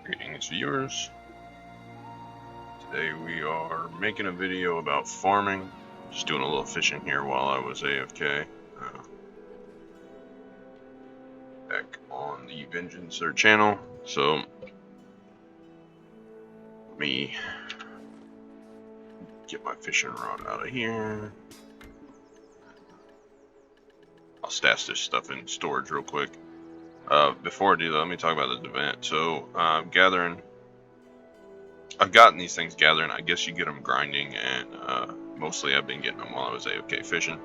Greetings, viewers. Today we are making a video about farming. Just doing a little fishing here while I was AFK. Back on the Vengeancer channel. So, let me get my fishing rod out of here. I'll stash this stuff in storage real quick. Before I do that, let me talk about this event. So, gathering. I've gotten these things gathering. I guess you get them grinding, and mostly I've been getting them while I was AFK fishing.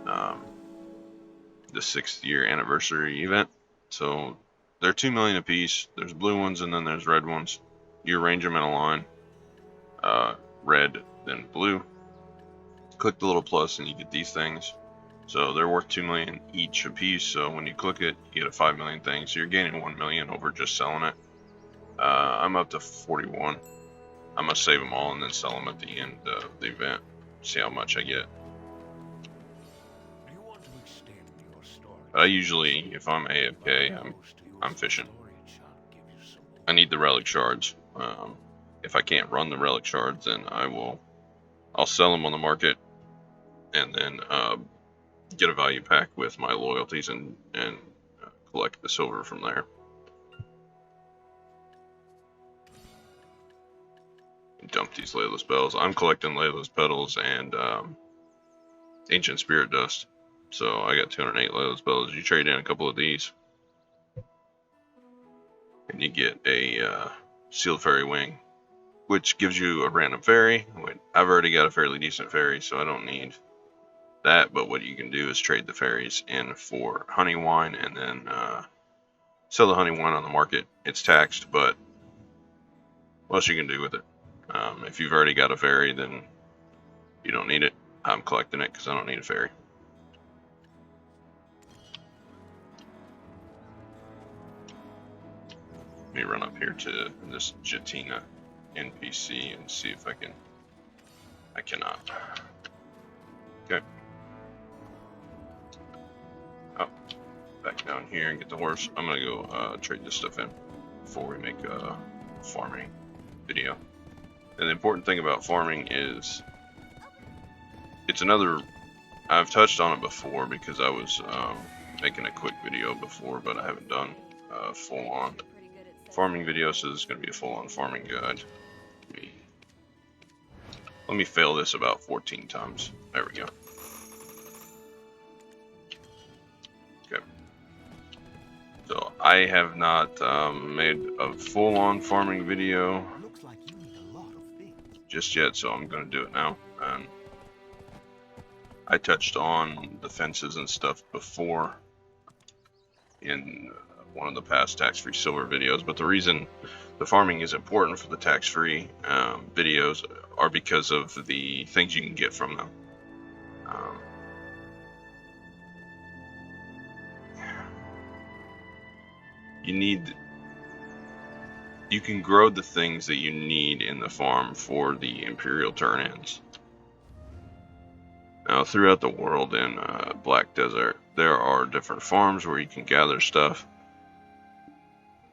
The 6th year anniversary event. So they're 2 million apiece. There's blue ones and then there's red ones. You arrange them in a line. Red, then blue. Click the little plus and you get these things. So they're worth 2 million each a piece. So when you click it, you get a 5 million thing. So you're gaining 1 million over just selling it. I'm up to 41. I'm gonna save them all and then sell them at the end of the event. See how much I get. I usually, if I'm AFK, I'm fishing. I need the relic shards. If I can't run the relic shards, then I'll sell them on the market, and then get a value pack with my loyalties and collect the silver from there. Dump these Layla's bells. I'm collecting Layla's petals and ancient spirit dust. So I got 208 Layla's bells. You trade in a couple of these, and you get a sealed fairy wing, which gives you a random fairy. I've already got a fairly decent fairy, so I don't need that. But what you can do is trade the fairies in for honey wine, and then sell the honey wine on the market. It's taxed, but what else you can do with it? If you've already got a fairy, then you don't need it. I'm collecting it because I don't need a fairy. Let me run up here to this Jatina NPC and see if I can. I cannot. Okay. Oh, back down here and get the horse. I'm gonna go trade this stuff in before we make a farming video. And the important thing about farming is it's another. I've touched on it before because I was making a quick video before, but I haven't done full on farming video, so this is going to be a full-on farming guide. Let me fail this about 14 times. There we go. Okay. So I have not made a full-on farming video just yet, so I'm going to do it now. I touched on the fences and stuff before in one of the past tax-free silver videos, but the reason the farming is important for the tax-free videos are because of the things you can get from them. You can grow the things that you need in the farm for the Imperial turn-ins. Now, throughout the world in Black Desert, there are different farms where you can gather stuff.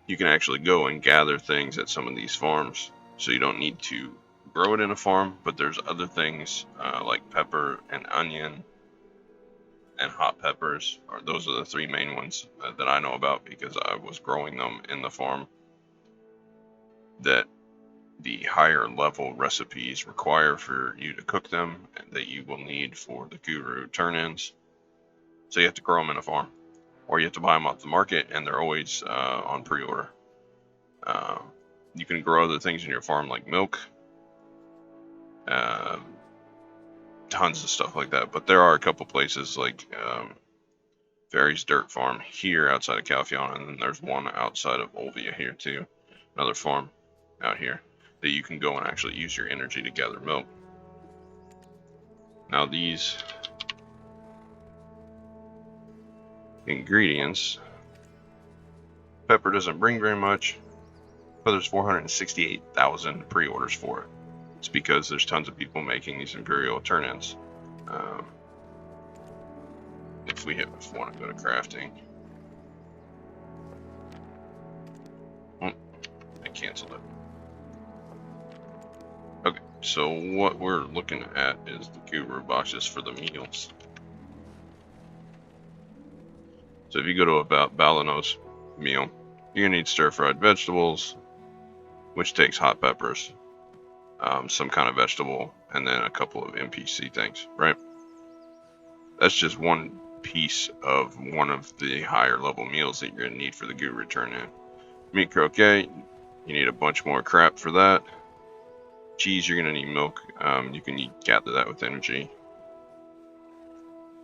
You can actually go and gather things at some of these farms, so you don't need to grow it in a farm, but there's other things like pepper and onion and hot peppers. Those are the 3 main ones that I know about because I was growing them in the farm, that the higher level recipes require for you to cook them and that you will need for the guru turn-ins. So you have to grow them in a farm, or you have to buy them off the market, and they're always on pre-order. You can grow other things in your farm like milk, tons of stuff like that, but there are a couple places like Fairy's Dirt Farm here outside of Calpheon, and then there's one outside of Olvia here too, another farm out here that you can go and actually use your energy to gather milk. Now these ingredients, pepper doesn't bring very much, but there's 468,000 pre-orders for it. It's because there's tons of people making these Imperial turn-ins. If we want to go to crafting, canceled it. Okay, so what we're looking at is the guru boxes for the meals. So if you go to about Balano's meal, you're gonna need stir-fried vegetables, which takes hot peppers, some kind of vegetable, and then a couple of NPC things, right? That's just one piece of one of the higher level meals that you're gonna need for the guru turn in. Meat croquette, you need a bunch more crap for that. Cheese, you're gonna need milk. You can gather that with energy.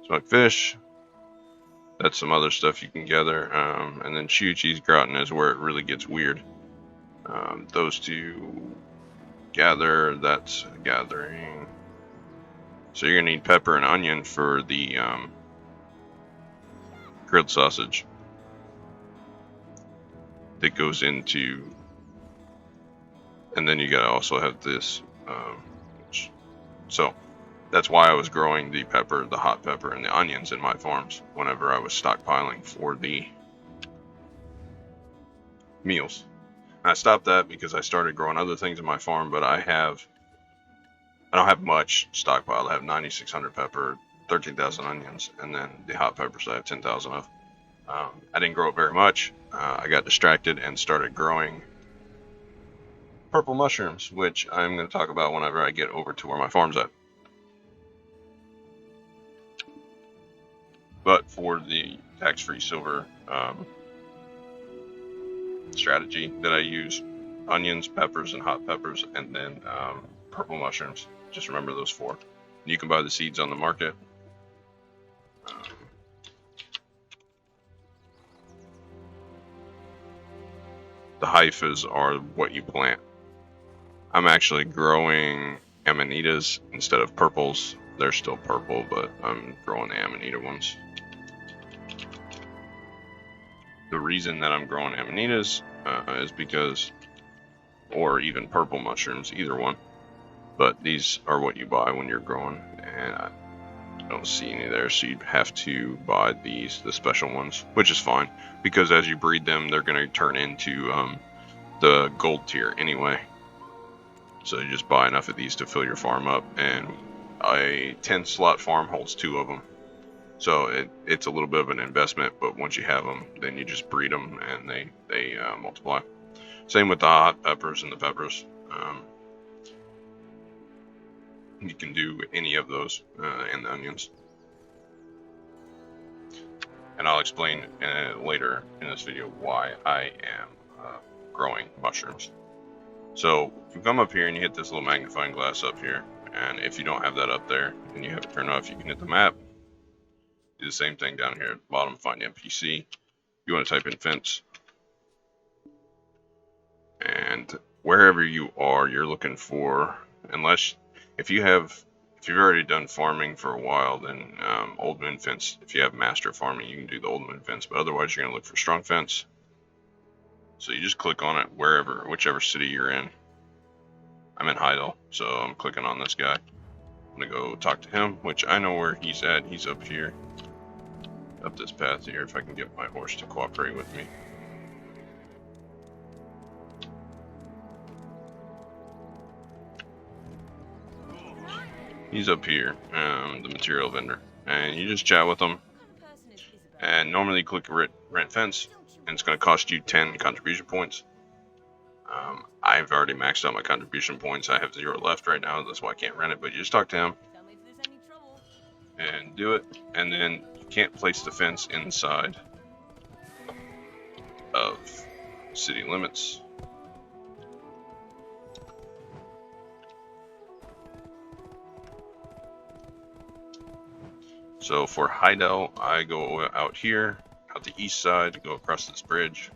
Smoked fish, that's some other stuff you can gather. And then chew cheese gratin is where it really gets weird. Those two gather, that's gathering. So you're gonna need pepper and onion for the grilled sausage that goes into, and then you gotta also have this. So that's why I was growing the pepper, the hot pepper, and the onions in my farms whenever I was stockpiling for the meals. And I stopped that because I started growing other things in my farm, but I don't have much stockpiled. I have 9,600 pepper, 13,000 onions, and then the hot peppers I have 10,000 of. I didn't grow it very much. I got distracted and started growing purple mushrooms, which I'm going to talk about whenever I get over to where my farm's at. But for the tax-free silver strategy that I use, onions, peppers, and hot peppers, and then purple mushrooms. Just remember those four. You can buy the seeds on the market. The hyphas are what you plant. I'm actually growing amanitas instead of purples. They're still purple, but I'm growing the amanita ones. The reason that I'm growing amanitas is because, or even purple mushrooms, either one. But these are what you buy when you're growing, and I don't see any there, so you'd have to buy the special ones, which is fine, because as you breed them, they're going to turn into the gold tier anyway. So you just buy enough of these to fill your farm up, and a 10 slot farm holds 2 of them. So it's a little bit of an investment, but once you have them, then you just breed them and they multiply. Same with the hot peppers and the peppers. You can do any of those and the onions. And I'll explain later in this video why I am growing mushrooms. So if you come up here and you hit this little magnifying glass up here, and if you don't have that up there and you have it turned off, you can hit the map. Do the same thing down here at the bottom, find NPC. You want to type in fence. And wherever you are, you're looking for, if you've already done farming for a while, then old moon fence. If you have master farming, you can do the old moon fence, but otherwise you're going to look for strong fence. So you just click on it whichever city you're in. I'm in Hideout, so I'm clicking on this guy. I'm going to go talk to him, which I know where he's at. He's up here. Up this path here, if I can get my horse to cooperate with me. He's up here, the material vendor, and you just chat with him. And normally you click rent fence, and it's going to cost you 10 contribution points. I've already maxed out my contribution points. I have 0 left right now, that's why I can't rent it. But you just talk to him and do it, and then you can't place the fence inside of city limits. So for Hideout, I go out here, out the east side, go across this bridge.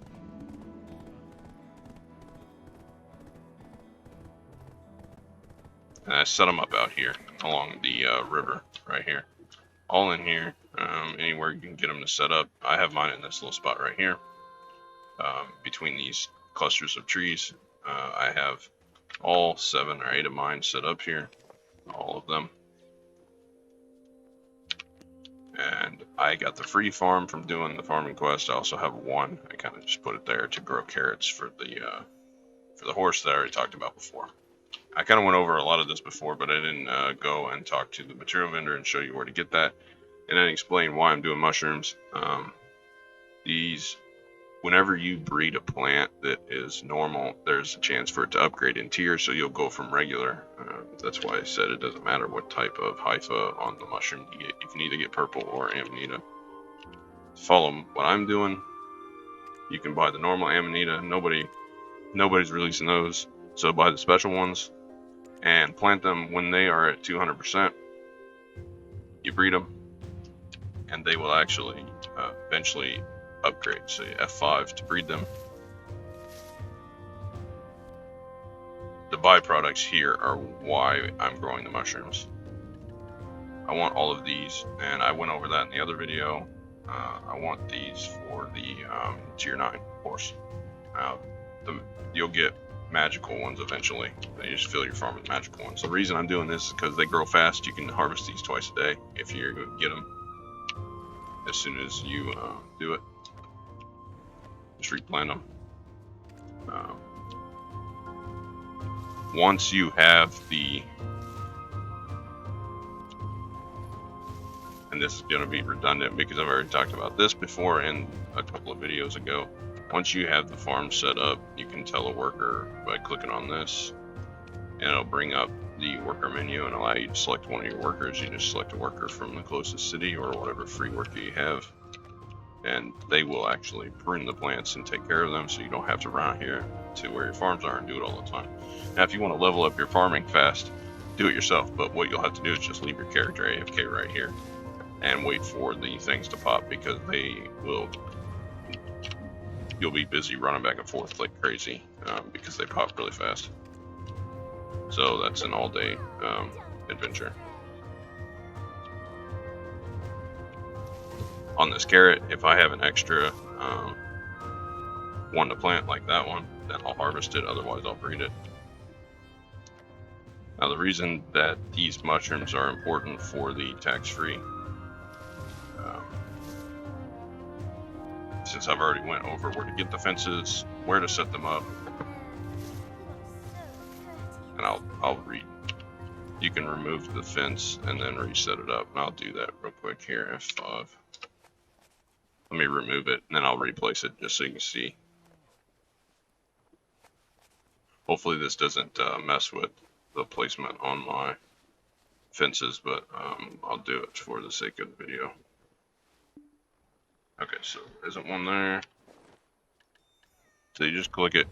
And I set them up out here along the river right here. All in here, anywhere you can get them to set up. I have mine in this little spot right here. Between these clusters of trees, I have all 7 or 8 of mine set up here. All of them. And I got the free farm from doing the farming quest. I also have 1. I kind of just put it there to grow carrots for the for the horse that I already talked about before. I kind of went over a lot of this before, but I didn't go and talk to the material vendor and show you where to get that, and then explain why I'm doing mushrooms. Whenever you breed a plant that is normal, there's a chance for it to upgrade in tiers, so you'll go from regular. That's why I said it doesn't matter what type of hypha on the mushroom you get. You can either get purple or amanita. Follow what I'm doing. You can buy the normal amanita. Nobody's releasing those, so buy the special ones and plant them when they are at 200%. You breed them, and they will actually eventually upgrade. So you F5 to breed them. The byproducts here are why I'm growing the mushrooms. I want all of these, and I went over that in the other video. I want these for the tier 9 horse. You'll get magical ones eventually. You just fill your farm with magical ones. The reason I'm doing this is because they grow fast. You can harvest these twice a day if you get them as soon as you do it. Just replant them. Once you have and this is going to be redundant because I've already talked about this before in a couple of videos ago. Once you have the farm set up, you can tell a worker by clicking on this, and it'll bring up the worker menu and allow you to select one of your workers. You just select a worker from the closest city or whatever free worker you have, and they will actually prune the plants and take care of them, so you don't have to run out here to where your farms are and do it all the time. Now, if you want to level up your farming fast, do it yourself, but what you'll have to do is just leave your character AFK right here and wait for the things to pop, because you'll be busy running back and forth like crazy because they pop really fast. So that's an all-day adventure. On this carrot, if I have an extra one to plant like that one, then I'll harvest it, otherwise I'll breed it. Now, the reason that these mushrooms are important for the tax-free, since I've already went over where to get the fences, where to set them up, and I'll read. You can remove the fence and then reset it up, and I'll do that real quick here. F5. Let me remove it, and then I'll replace it just so you can see. Hopefully this doesn't mess with the placement on my fences, but I'll do it for the sake of the video. Okay, so there isn't one there. So you just click it.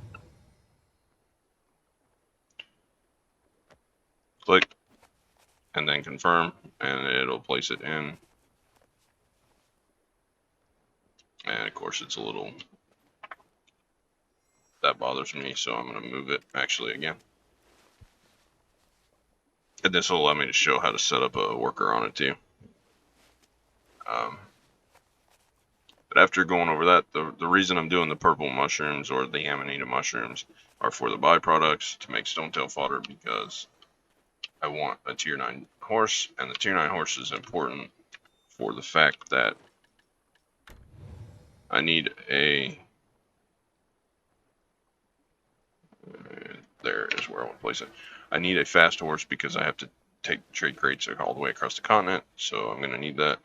Click, and then confirm, and it'll place it in. And of course it's a little, that bothers me, so I'm going to move it actually again. And this will allow me to show how to set up a worker on it too. But after going over that, the reason I'm doing the purple mushrooms or the amanita mushrooms are for the byproducts to make stonetail fodder, because I want a tier 9 horse, and the tier 9 horse is important for the fact that I need a, there is where I want to place it. I need a fast horse because I have to take trade crates all the way across the continent, so I'm going to need that.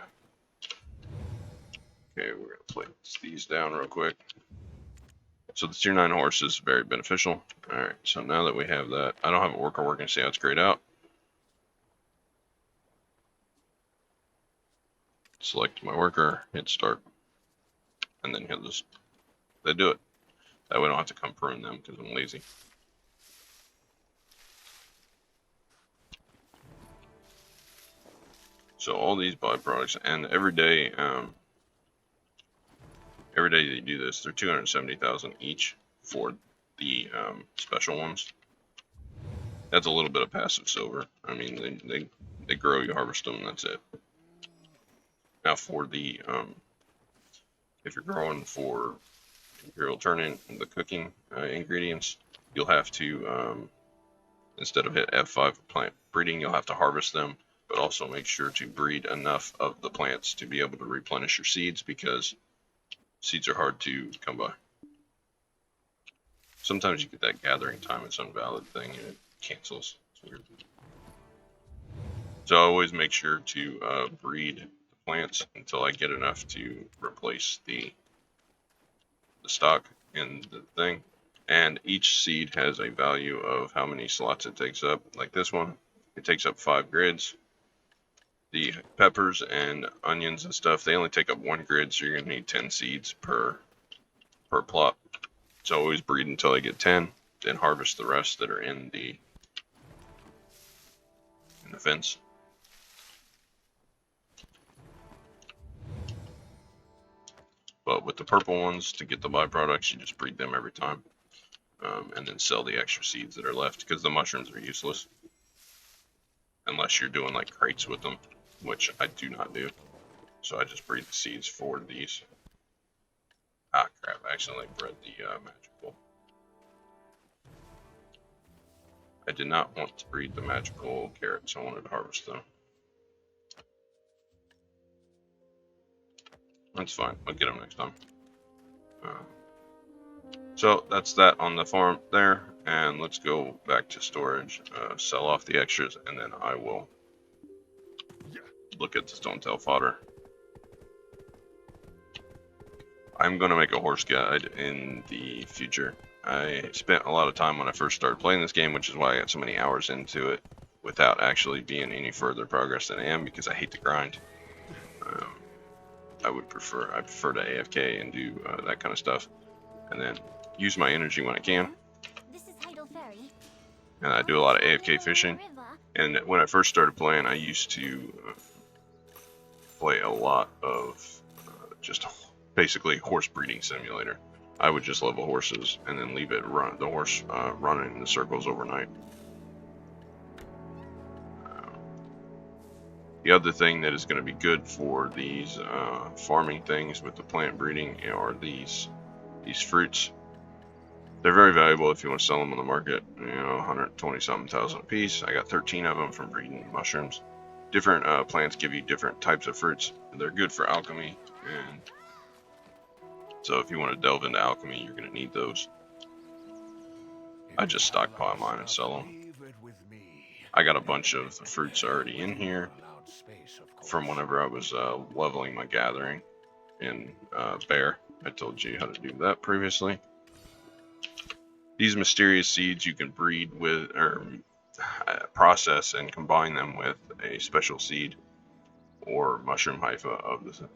Okay, we're going to place these down real quick. So the tier 9 horse is very beneficial. Alright, so now that we have that, I don't have a worker working, see how it's grayed out. Select my worker, hit start, and then hit this. They do it. That way I don't have to come prune them because I'm lazy. So all these byproducts, and every day you do this, they're 270,000 each for the special ones. That's a little bit of passive silver. I mean, they grow, you harvest them, and that's it. Now for the if you're growing for imperial turning and the cooking ingredients, you'll have to instead of hit F5 plant breeding, you'll have to harvest them, but also make sure to breed enough of the plants to be able to replenish your seeds, because seeds are hard to come by. Sometimes you get that gathering time, it's invalid thing, and it cancels. It's weird. So I always make sure to breed the plants until I get enough to replace the stock in the thing. And each seed has a value of how many slots it takes up. Like this one, it takes up 5 grids. The peppers and onions and stuff, they only take up 1 grid, so you're gonna need 10 seeds per plot. So always breed until I get 10, then harvest the rest that are in the fence. But with the purple ones, to get the byproducts, you just breed them every time. And then sell the extra seeds that are left, because the mushrooms are useless. Unless you're doing like crates with them, which I do not do. So I just breed the seeds for these. Ah, crap, I accidentally bred the magical. I did not want to breed the magical carrots, I wanted to harvest them. That's fine, I'll get them next time. So that's that on the farm there, and let's go back to storage, sell off the extras, and then I will look at the stone tail fodder. I'm going to make a horse guide in the future. I spent a lot of time when I first started playing this game, which is why I got so many hours into it without actually being any further progress than I am, because I hate to grind. I prefer to AFK and do that kind of stuff, and then use my energy when I can. And I do a lot of AFK fishing. And when I first started playing, I used to play a lot of just basically horse breeding simulator. I would just level horses and then leave it run the horse running in the circles overnight. The other thing that is going to be good for these farming things with the plant breeding are these fruits. They're very valuable if you want to sell them on the market. 120-something thousand a piece. I got 13 of them from breeding mushrooms. Different plants give you different types of fruits. They're good for alchemy, and so if you want to delve into alchemy, you're going to need those. I just stockpile mine and sell them. I got a bunch of the fruits already in here from whenever I was leveling my gathering in Bear. I told you how to do that previously. These mysterious seeds you can breed with, or process and combine them with a special seed or mushroom hypha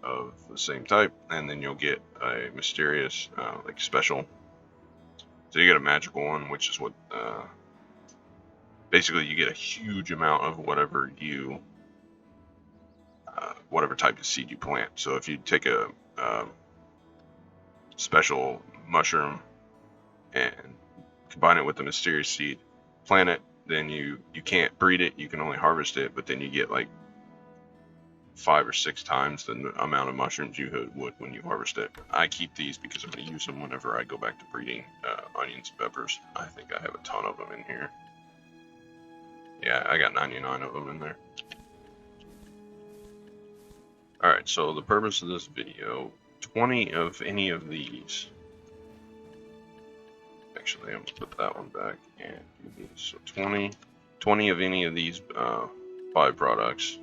of the same type, and then you'll get a mysterious like special. So you get a magical one, which is what basically you get a huge amount of whatever type of seed you plant. So if you take a special mushroom and combine it with the mysterious seed, plant it, then you can't breed it, you can only harvest it, but then you get like 5 or 6 times the amount of mushrooms you would when you harvest it. I keep these because I'm going to use them whenever I go back to breeding onions and peppers. I think I have a ton of them in here. Yeah, I got 99 of them in there. Alright, so the purpose of this video, 20 of any of these. Actually, I'm going to put that one back and do these. So 20 of any of these byproducts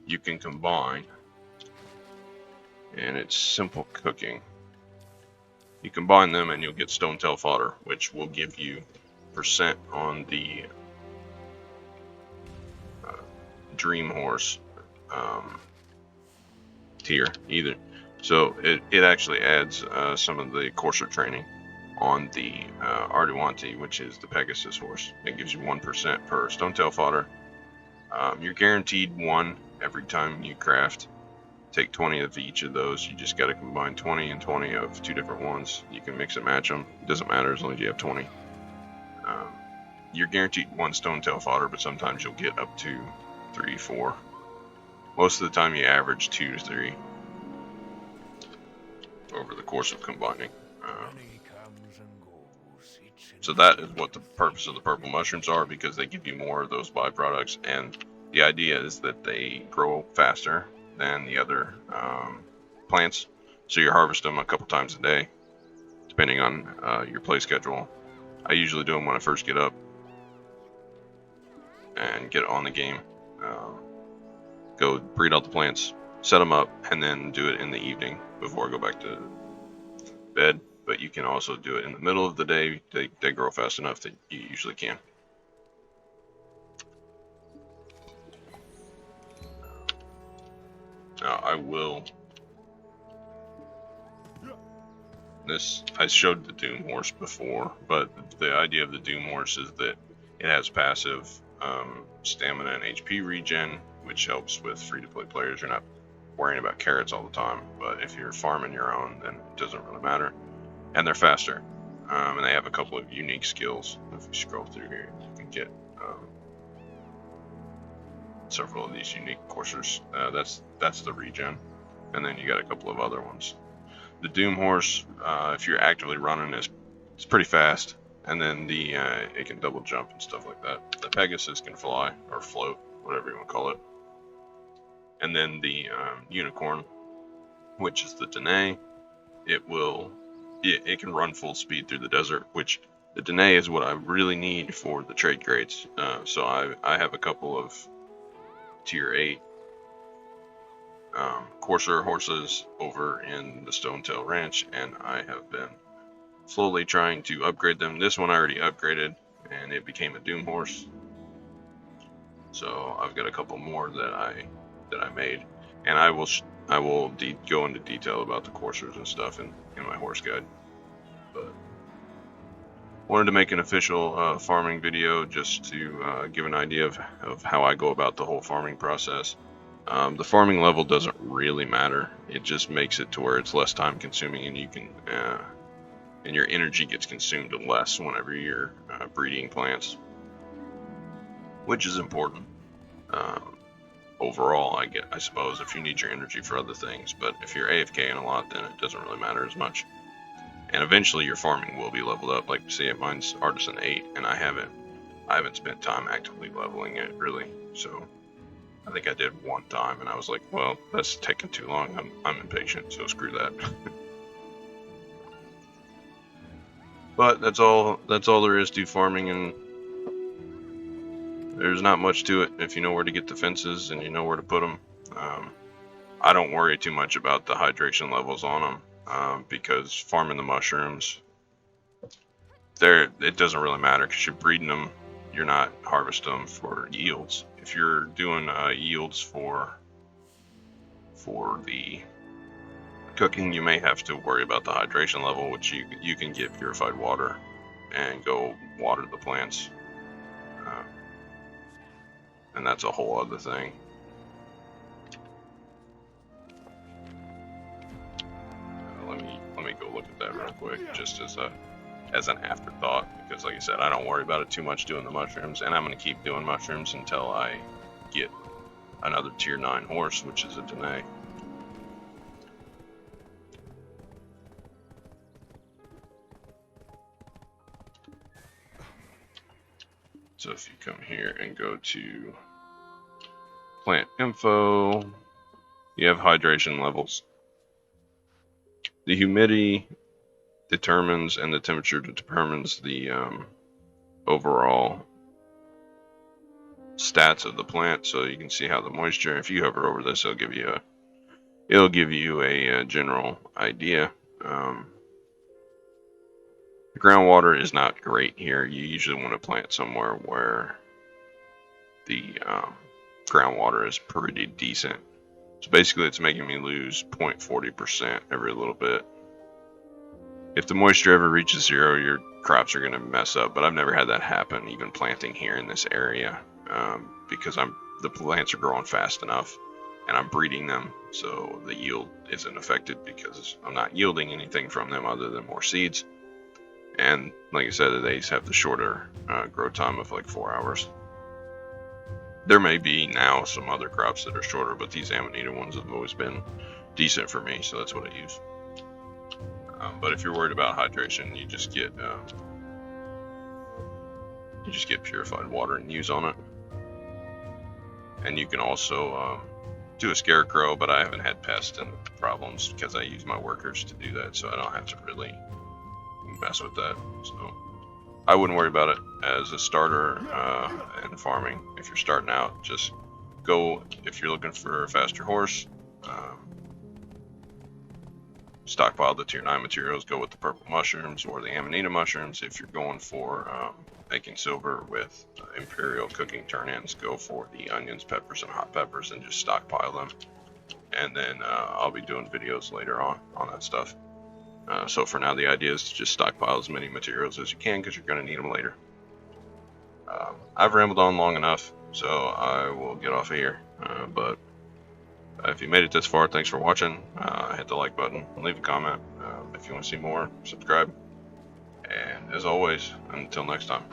you can combine, and it's simple cooking. You combine them and you'll get stone tail fodder, which will give you % on the dream horse tier either. So it actually adds some of the courser training on the Arduanti, which is the Pegasus horse. It gives you 1% per stone tail fodder. You're guaranteed 1 every time you craft. Take 20 of each of those. You just got to combine 20 and 20 of 2 different ones. You can mix and match them. It doesn't matter as long as you have 20. You're guaranteed 1 stone tail fodder, but sometimes you'll get up to 3, 4. Most of the time you average 2 to 3 over the course of combining. So that is what the purpose of the purple mushrooms are, because they give you more of those byproducts, and the idea is that they grow faster than the other plants, so you harvest them a couple times a day, depending on your play schedule. I usually do them when I first get up and get on the game. Go breed out the plants, set them up, and then do it in the evening before I go back to bed. But you can also do it in the middle of the day. They grow fast enough that you usually can. Now I will. I showed the Doom Horse before, but the idea of the Doom Horse is that it has passive stamina and HP regen, which helps with free-to-play players. You're not worrying about carrots all the time, but if you're farming your own, then it doesn't really matter. And they're faster, and they have a couple of unique skills. If you scroll through here, you can get several of these unique coursers. That's the regen, and then you got a couple of other ones. The Doom Horse, if you're actively running, it's pretty fast, and then it can double jump and stuff like that. The Pegasus can fly or float, whatever you want to call it. And then the Unicorn, which is the Danae, it can run full speed through the desert, which the Danae is what I really need for the trade grades. So I have a couple of tier 8 courser horses over in the Stonetail Ranch, and I have been slowly trying to upgrade them. This one I already upgraded, and it became a Doom Horse. So I've got a couple more that I made, and I will go into detail about the coursers and stuff in my horse guide. But wanted to make an official farming video just to give an idea of how I go about the whole farming process. The farming level doesn't really matter. It just makes it to where it's less time consuming, and you can and your energy gets consumed less whenever you're breeding plants, which is important. Overall, I suppose, if you need your energy for other things, but if you're AFKing a lot, then it doesn't really matter as much. And eventually your farming will be leveled up. Like, see, mine's Artisan 8, and I haven't spent time actively leveling it, really. So I think I did one time, and I was like, well, that's taking too long. I'm impatient, so screw that. But that's all there is to farming, and there's not much to it if you know where to get the fences and you know where to put them. I don't worry too much about the hydration levels on them because farming the mushrooms, it doesn't really matter because you're breeding them. You're not harvesting them for yields. If you're doing yields for the cooking, you may have to worry about the hydration level, which you can get purified water and go water the plants. And that's a whole other thing. Let me go look at that real quick, just as an afterthought, because like I said, I don't worry about it too much doing the mushrooms, and I'm going to keep doing mushrooms until I get another tier 9 horse, which is a Danae. So if you come here and go to plant info, you have hydration levels. The humidity determines, and the temperature determines the overall stats of the plant. So you can see how the moisture, if you hover over this, it'll give you a general idea. The groundwater is not great here. You usually want to plant somewhere where the groundwater is pretty decent. So basically it's making me lose 0.40% every little bit. If the moisture ever reaches 0, your crops are going to mess up, but I've never had that happen even planting here in this area because the plants are growing fast enough and I'm breeding them, so the yield isn't affected because I'm not yielding anything from them other than more seeds. And like I said, they have the shorter grow time of like 4 hours. There may be now some other crops that are shorter, but these Amanita ones have always been decent for me, so that's what I use. But if you're worried about hydration, you just get purified water and use on it. And you can also do a scarecrow, but I haven't had pest and problems because I use my workers to do that, so I don't have to really mess with that. So I wouldn't worry about it as a starter in farming. If you're starting out, just go, if you're looking for a faster horse, stockpile the tier 9 materials, go with the purple mushrooms or the amanita mushrooms. If you're going for making silver with imperial cooking turn-ins, go for the onions, peppers, and hot peppers and just stockpile them. And then I'll be doing videos later on that stuff. So for now, the idea is to just stockpile as many materials as you can because you're going to need them later. I've rambled on long enough, so I will get off of here. But if you made it this far, thanks for watching. Hit the like button, leave a comment. If you want to see more, subscribe. And as always, until next time.